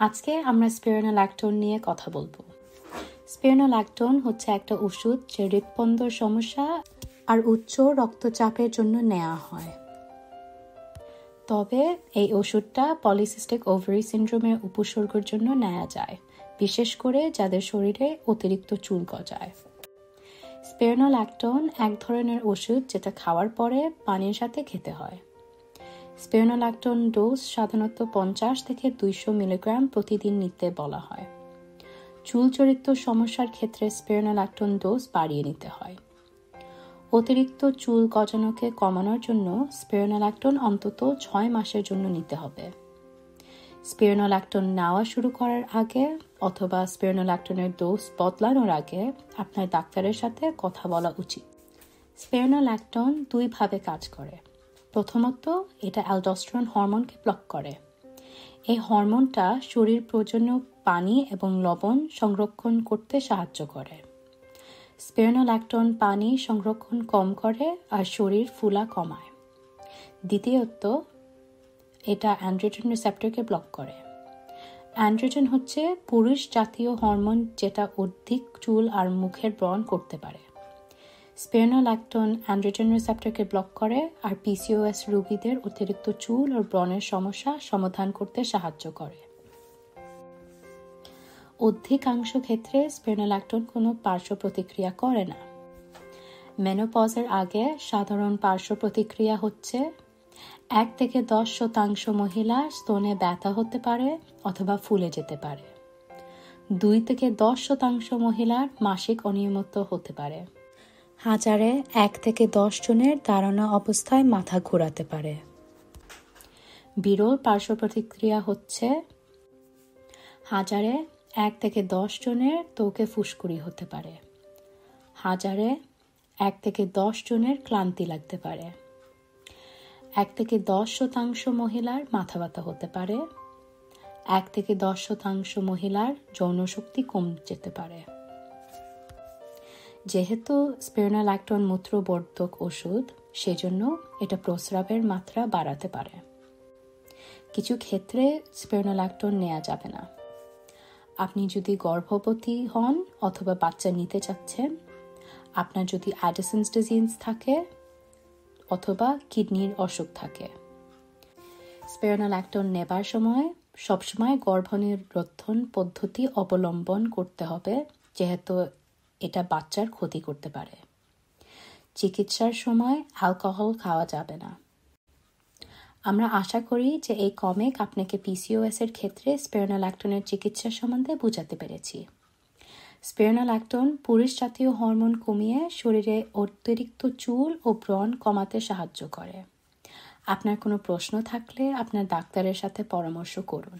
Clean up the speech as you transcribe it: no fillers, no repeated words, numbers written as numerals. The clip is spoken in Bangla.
আজকে আমরা স্পিরোনোল্যাকটোন নিয়ে কথা বলবো। স্পিরোনোল্যাকটোন হচ্ছে একটা ওষুধ যে হৃৎপিণ্ডের সমস্যা আর উচ্চ রক্তচাপের জন্য নেওয়া হয়। তবে এই ওষুধটা পলিসিস্টিক ওভারি সিন্ড্রোমের উপসর্গের জন্য নেওয়া যায়, বিশেষ করে যাদের শরীরে অতিরিক্ত চুল গজায়। স্পিরোনোল্যাকটোন এক ধরনের ওষুধ যেটা খাওয়ার পরে পানির সাথে খেতে হয়। স্পিরোনোল্যাকটোন ডোজ সাধারণত 50 থেকে 200 মিলিগ্রাম প্রতিদিন নিতে বলা হয়। চুলজনিত সমস্যার ক্ষেত্রে স্পিরোনোল্যাকটোন ডোজ বাড়িয়ে নিতে হয়। অতিরিক্ত চুল গজানোকে কমানোর জন্য স্পিরোনোল্যাকটোন অন্তত 6 মাসের জন্য নিতে হবে। স্পিরোনোল্যাকটোন নেওয়া শুরু করার আগে অথবা স্পিরোনোল্যাকটোনের ডোজ বদলানোর আগে আপনার ডাক্তারের সাথে কথা বলা উচিত। স্পিরোনোল্যাকটোন দুইভাবে কাজ করে। প্রথমত, এটা অ্যালডোস্টেরন হরমোনকে ব্লক করে। এই হরমোনটা শরীর প্রয়োজনীয় পানি এবং লবণ সংরক্ষণ করতে সাহায্য করে। স্পিরোনোল্যাকটোন পানি সংরক্ষণ কম করে আর শরীর ফুলা কমায়। দ্বিতীয়ত, এটা অ্যান্ড্রোজেন রিসেপ্টরকে ব্লক করে। অ্যান্ড্রোজেন হচ্ছে পুরুষ জাতীয় হরমোন যেটা অধিক চুল আর মুখের ব্রণ করতে পারে। স্পিরোনোল্যাকটোন অ্যান্ড্রোজেন রিসেপ্টরকে ব্লক করে আর পিসিওএস রোগীদের অতিরিক্ত চুল ও ব্রণের সমস্যা সমাধান করতে সাহায্য করে। অধিকাংশ ক্ষেত্রে স্পিরোনোল্যাকটোন কোনো পার্শ্ব প্রতিক্রিয়া করে না। মেনোপজের আগে সাধারণ পার্শ্ব প্রতিক্রিয়া হচ্ছে 1 থেকে 10% মহিলার স্তনে ব্যথা হতে পারে অথবা ফুলে যেতে পারে। 2 থেকে 10% মহিলার মাসিক অনিয়মিত হতে পারে। হাজারে 1 থেকে 10 জনের দাঁড়ানো অবস্থায় মাথা ঘোরাতে পারে। বিরল পার্শ্ব প্রতিক্রিয়া হচ্ছে হাজারে 1 থেকে 10 জনের ত্বকে ফুসকুড়ি হতে পারে। হাজারে 1 থেকে 10 জনের ক্লান্তি লাগতে পারে। 1 থেকে 10% মহিলার মাথা ব্যথা হতে পারে। 1 থেকে 10% মহিলার যৌন শক্তি কমে যেতে পারে। যেহেতু স্পিরোনোল্যাকটোন মূত্রবর্ধক ওষুধ, সেজন্য এটা প্রস্রাবের মাত্রা বাড়াতে পারে। কিছু ক্ষেত্রে স্পিরোনোল্যাকটোন নেওয়া যাবে না। আপনি যদি গর্ভবতী হন অথবা বাচ্চা নিতে চাচ্ছেন, আপনার যদি অ্যাডিসনস ডিজিজ থাকে অথবা কিডনির অসুখ থাকে। স্পিরোনোল্যাকটোন নেবার সময় সবসময় গর্ভনিরোধন পদ্ধতি অবলম্বন করতে হবে, যেহেতু এটা বাচ্চার ক্ষতি করতে পারে। চিকিৎসার সময় অ্যালকোহল খাওয়া যাবে না। আমরা আশা করি যে এই কমিক আপনাকে পিসিওএস এর ক্ষেত্রে স্পিরোনোল্যাকটোনের চিকিৎসা সম্বন্ধে বোঝাতে পেরেছি। স্পিরোনোল্যাকটোন পুরুষ জাতীয় হরমোন কমিয়ে শরীরে অতিরিক্ত চুল ও ব্রণ কমাতে সাহায্য করে। আপনার কোনো প্রশ্ন থাকলে আপনার ডাক্তারের সাথে পরামর্শ করুন।